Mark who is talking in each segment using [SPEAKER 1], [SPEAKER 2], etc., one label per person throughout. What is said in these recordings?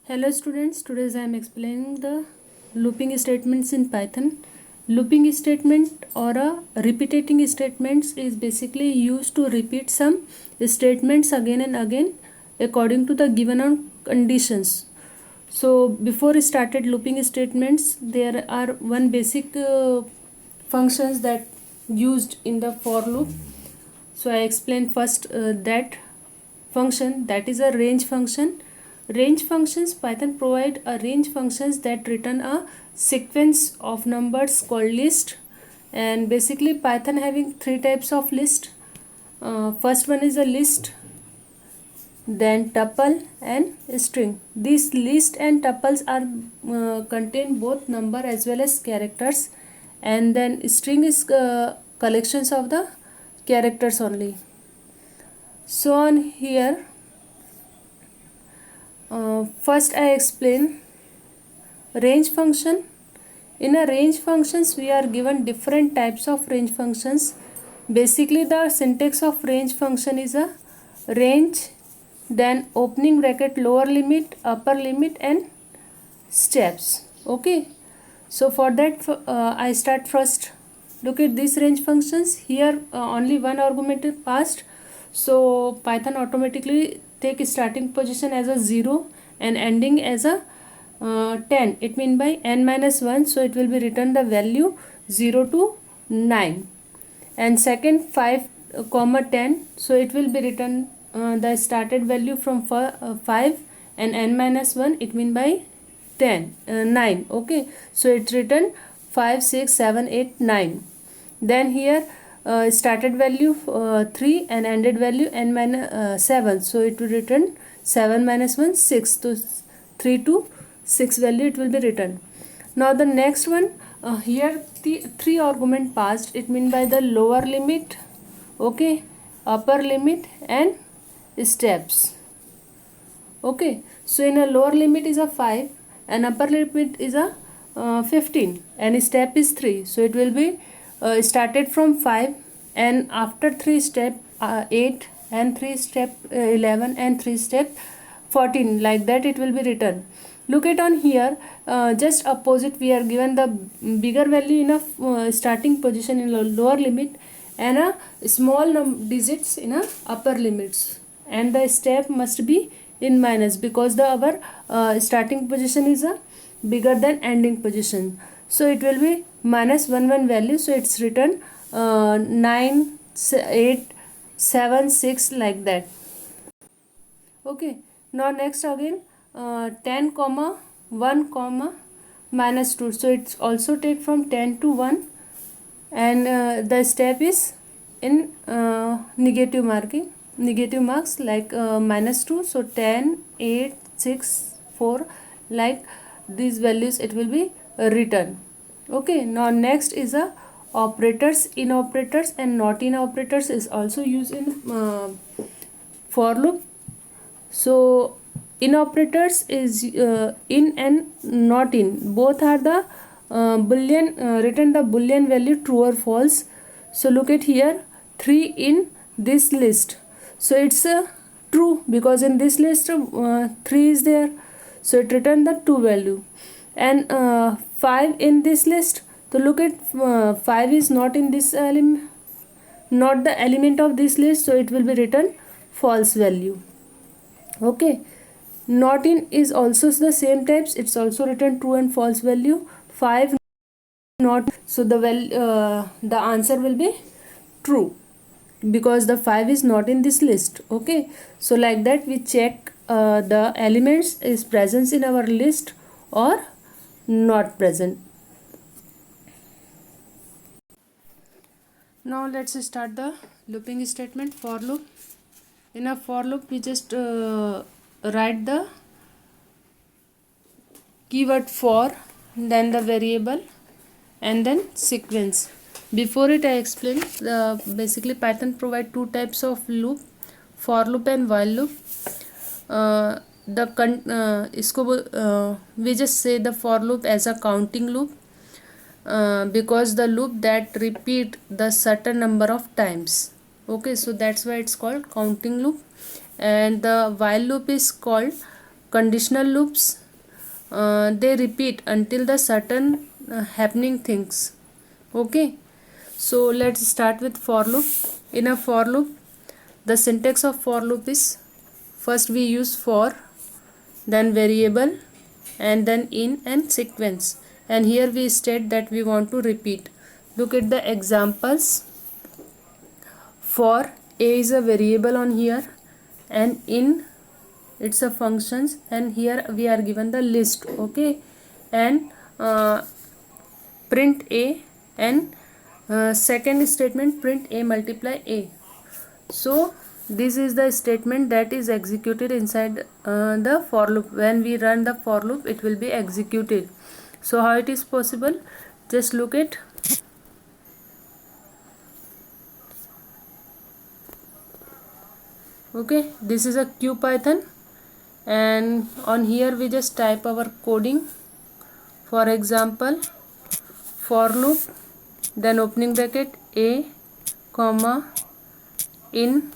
[SPEAKER 1] Hello students, today I am explaining the looping statements in Python. Looping statement or a repeating statements is basically used to repeat some statements again and again according to the given conditions. So before I started looping statements, there are one basic functions that used in the for loop. So I explain first that function, that is a range function. Range functions, Python provide a range functions that return a sequence of numbers called list. And basically Python having three types of list. First one is a list, then tuple and string. These list and tuples are contain both number as well as characters, and then string is collections of the characters only. So on here, first I explain range function. In a range functions, we are given different types of range functions. Basically the syntax of range function is a range, then opening bracket, lower limit, upper limit, and steps. Okay, so for that I start first. Look at these range functions. Here only one argument is passed, so Python automatically take starting position as a 0 and ending as a 10. It means by n minus 1, so it will be written the value 0 to 9. And second 5 comma 10, so it will be written the started value from 5 and n minus 1, it means by 9. Okay, so it's written 5 6 7 8 9. Then here started value 3 and ended value n minus 7, so it will return 7 minus 1 6, to 3 to 6 value it will be written. Now the next one, here the 3 argument passed, it means by the lower limit, okay, upper limit and steps. Okay, so in a lower limit is a 5 and upper limit is a 15 and step is 3, so it will be started from 5 and after 3 step 8 and 3 step 11 and 3 step 14, like that it will be written. Look at on here, just opposite, we are given the bigger value in a starting position in a lower limit and a small digits in a upper limits, and the step must be in minus because the our starting position is a bigger than ending position, so it will be minus 1 value, so it's written 9 8 7 6, like that. Okay, now next again 10 comma 1 comma minus 2, so it's also take from 10 to 1 and the step is in negative marks, like minus 2, so 10 8 6 4, like these values it will be written. Okay, now next is a operators. In operators and not in operators is also used in for loop. So in operators is in and not in, both are the boolean, written the boolean value true or false. So look at here, 3 in this list, so it's true because in this list 3 is there, so it return the 2 value. And 5 in this list, so look at 5 is not in this element, not the element of this list, so it will be written false value. Okay, not in is also the same types, it's also written true and false value. 5 not, so the answer will be true because the 5 is not in this list. Okay, so like that we check the elements is present in our list or not present. Now let's start the looping statement, for loop. In a for loop we just write the keyword for, then the variable, and then sequence. Before it I explain basically Python provide two types of loop, for loop and while loop. We just say the for loop as a counting loop because the loop that repeat the certain number of times. Okay, so that's why it's called counting loop. And the while loop is called conditional loops, they repeat until the certain happening things. Okay, so let's start with for loop. In a for loop, the syntax of for loop is, first we use for, then variable, and then in and sequence, and here we state that we want to repeat. Look at the examples. For a is a variable on here, and in it's a functions, and here we are given the list. Okay, and print a, and second statement print a multiply a. So this is the statement that is executed inside the for loop. When we run the for loop, it will be executed. So how it is possible? Just look at. Okay, this is a QPython, and on here we just type our coding. For example, for loop, then opening bracket a comma in.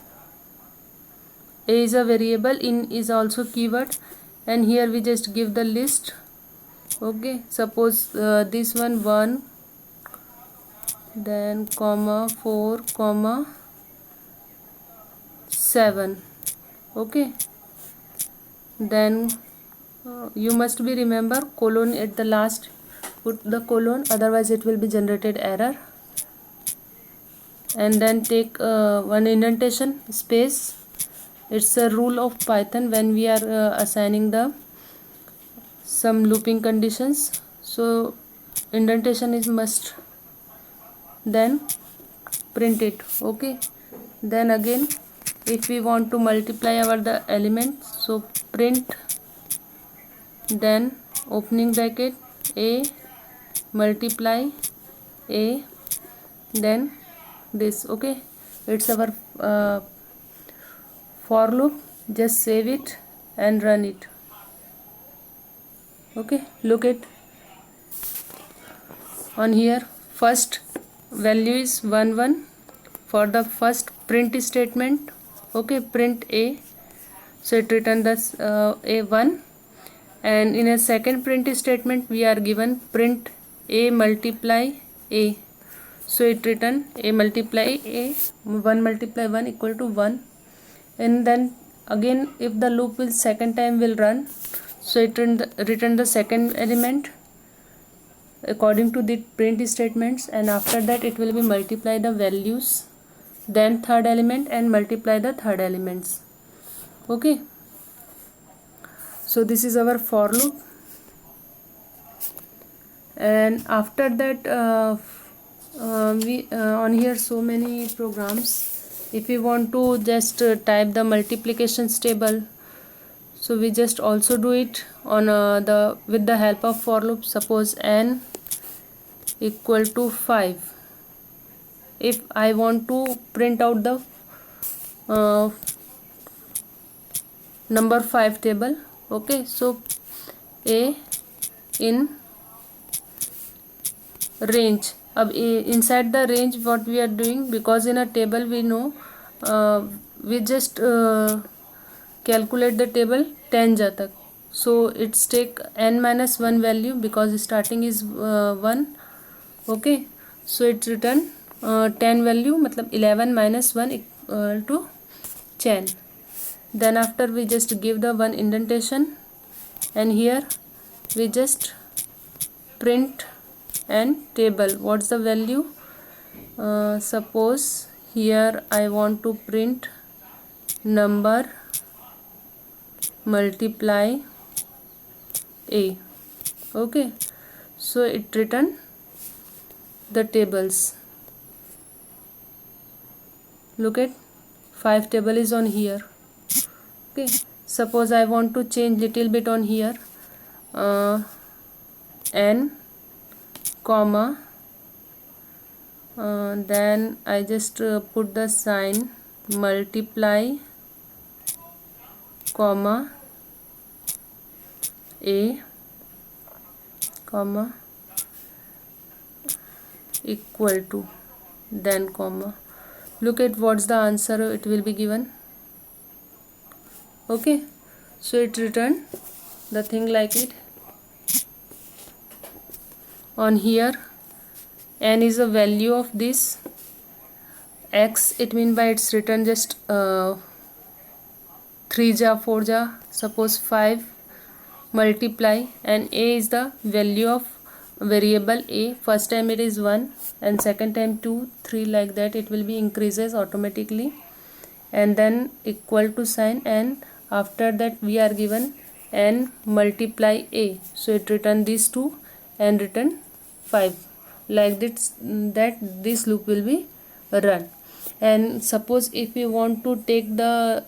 [SPEAKER 1] A is a variable, in is also keyword, and here we just give the list. Okay, suppose this one 1, then comma 4 comma 7. Okay, then you must be remember colon at the last, put the colon, otherwise it will be generated error. And then take one indentation space. It's a rule of Python when we are assigning the some looping conditions, so indentation is must. Then print it. Okay, then again if we want to multiply our the elements, so print, then opening bracket a multiply a, then this. Okay, it's our for loop. Just save it and run it. Okay, look at on here, first value is 1 1 for the first print statement. Okay, print a, so it return this a1, and in a second print statement we are given print a multiply a, so it return a multiply a, 1 multiply 1 equal to 1. And then again if the loop will second time will run, so it return the second element according to the print statements, and after that it will be multiply the values, then third element, and multiply the third elements. Okay, so this is our for loop. And after that we on here so many programs. If we want to just type the multiplications table, so we just also do it on the with the help of for loop. Suppose n equal to 5. If I want to print out the number 5 table. Okay, so a in range. Inside the range what we are doing, because in a table we know we just calculate the table 10 jatak, so it's take n minus 1 value because starting is 1. Okay, so it's return 10 value, matlab 11 minus 1 equal to 10. Then after we just give the one indentation, and here we just print and table. What's the value? Suppose here I want to print number multiply a. Okay, so it return the tables. Look at 5 table is on here. Okay, suppose I want to change little bit on here, n comma, then I just put the sign multiply comma a comma equal to, then comma. Look at what's the answer it will be given. Okay, so it returned the thing like it. On here n is a value of this x, it means by it's written just 3 ja 4 ja, suppose 5 multiply, and a is the value of variable a. First time it is 1 and second time 2 3, like that it will be increases automatically, and then equal to sign, and after that we are given n multiply a, so it return these two and return 5, like this, that this loop will be run. And suppose if we want to take the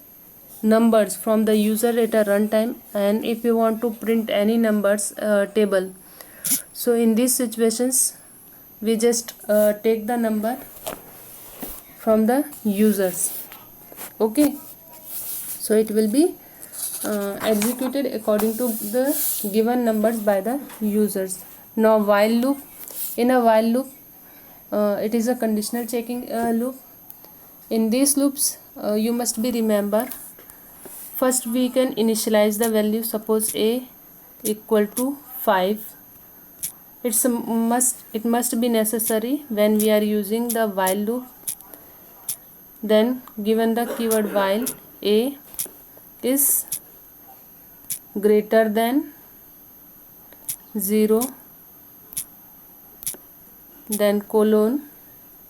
[SPEAKER 1] numbers from the user at a runtime, and if you want to print any numbers table, so in these situations we just take the number from the users. Okay, so it will be executed according to the given numbers by the users. Now while loop. In a while loop, it is a conditional checking loop. In these loops you must be remember, first we can initialize the value. Suppose a equal to 5. It must be necessary when we are using the while loop. Then given the keyword while a is greater than 0, then colon,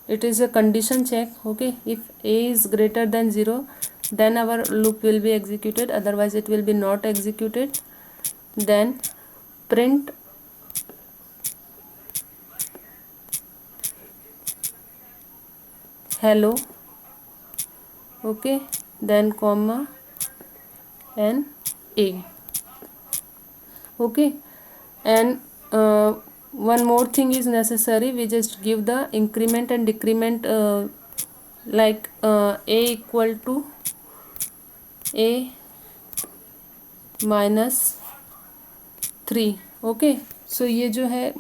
[SPEAKER 1] it is a condition check. Okay, if a is greater than 0, then our loop will be executed, otherwise it will be not executed. Then print hello. Okay, then comma and a. Okay, and one more thing is necessary, we just give the increment and decrement, like a equal to a minus 3. Okay, so ये जो है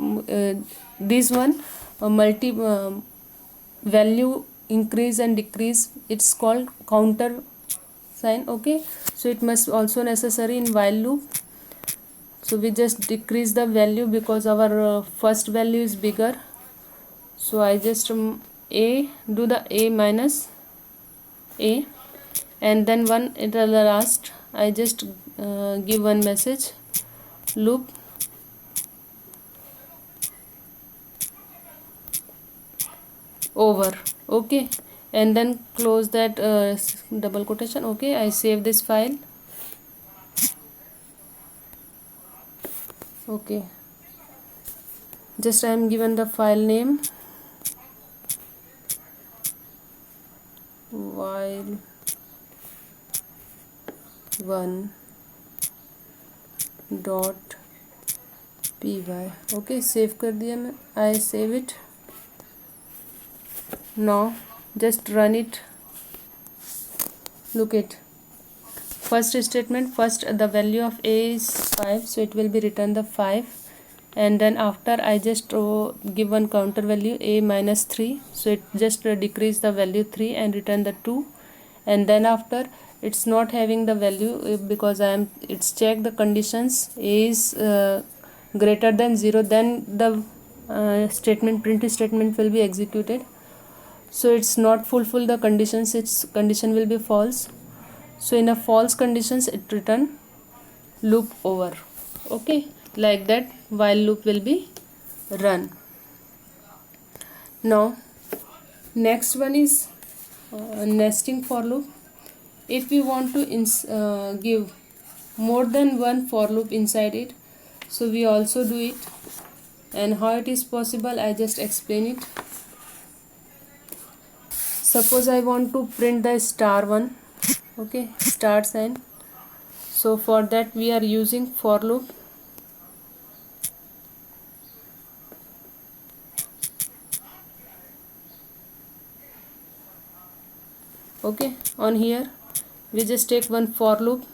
[SPEAKER 1] this one multi value increase and decrease, it's called counter sign. Okay, so it must also necessary in while loop. So we just decrease the value because our first value is bigger, so I just a do the a minus a, and then one at the last I just give one message, loop over. Okay, and then close that double quotation. Okay, I save this file. Okay, just I am given the file name while one dot py. Okay, save कर दिया मैं, I save it. Now just run it. Look it, first statement, first the value of a is 5, so it will be return the 5, and then after I just give one counter value a minus 3, so it just decrease the value 3 and return the 2, and then after it's not having the value because it's check the conditions, a is greater than 0, then the print statement will be executed. So it's not fulfill the conditions, its condition will be false, so in a false conditions it return loop over. Okay, like that while loop will be run. Now next one is nesting for loop. If we want to give more than one for loop inside it, so we also do it, and how it is possible I just explain it. Suppose I want to print the star one. Okay, star sign, so for that we are using for loop. Okay, on here we just take one for loop,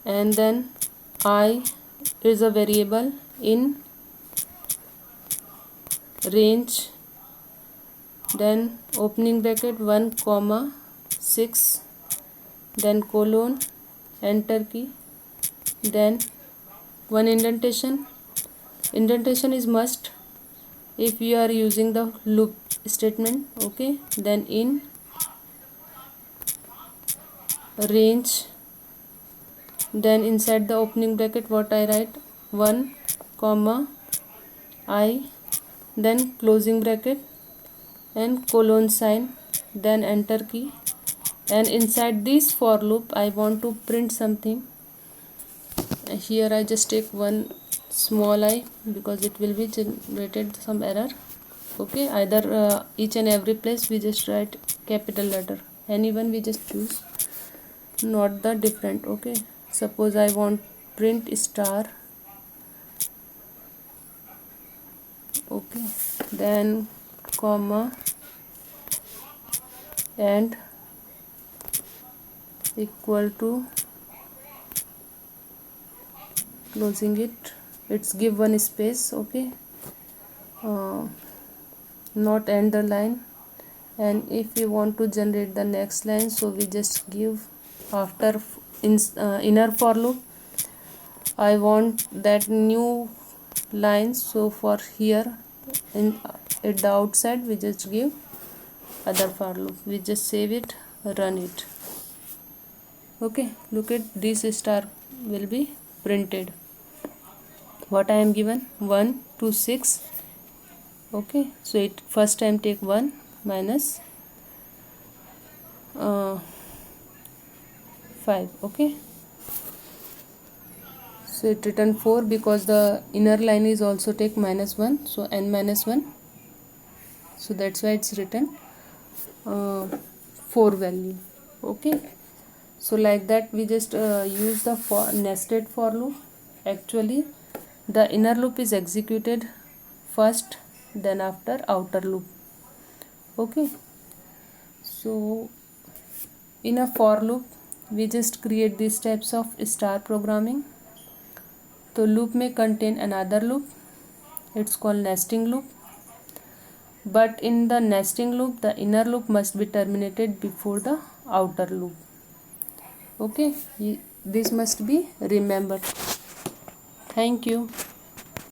[SPEAKER 1] and then I is a variable in range, then opening bracket 1 comma 6, then colon, enter key, then one indentation. Indentation is must if you are using the loop statement. Okay, then in range, then inside the opening bracket what I write, 1 comma I, then closing bracket and colon sign, then enter key, and inside this for loop I want to print something. Here I just take one small I because it will be generated some error. Okay, either each and every place we just write capital letter, anyone we just choose, not the different. Okay, suppose I want print star. Okay, then comma and equal to closing it, it's give one space. Okay, not end the line, and if we want to generate the next line, so we just give after inner for loop I want that new line, so for here in at the outside we just give other for loop, we just save it, run it. Okay, look at this star will be printed. What I am given, 1 to 6. Okay, so it first time take 1 minus 5. Okay, so it return 4 because the inner line is also take -1, so n minus 1, so that's why it's written 4 value. Okay, so like that we just use the nested for loop. Actually the inner loop is executed first, then after outer loop. Okay, so in a for loop we just create these types of star programming. So loop may contain another loop, it's called nesting loop, but in the nesting loop the inner loop must be terminated before the outer loop. Okay, this must be remembered. Thank you.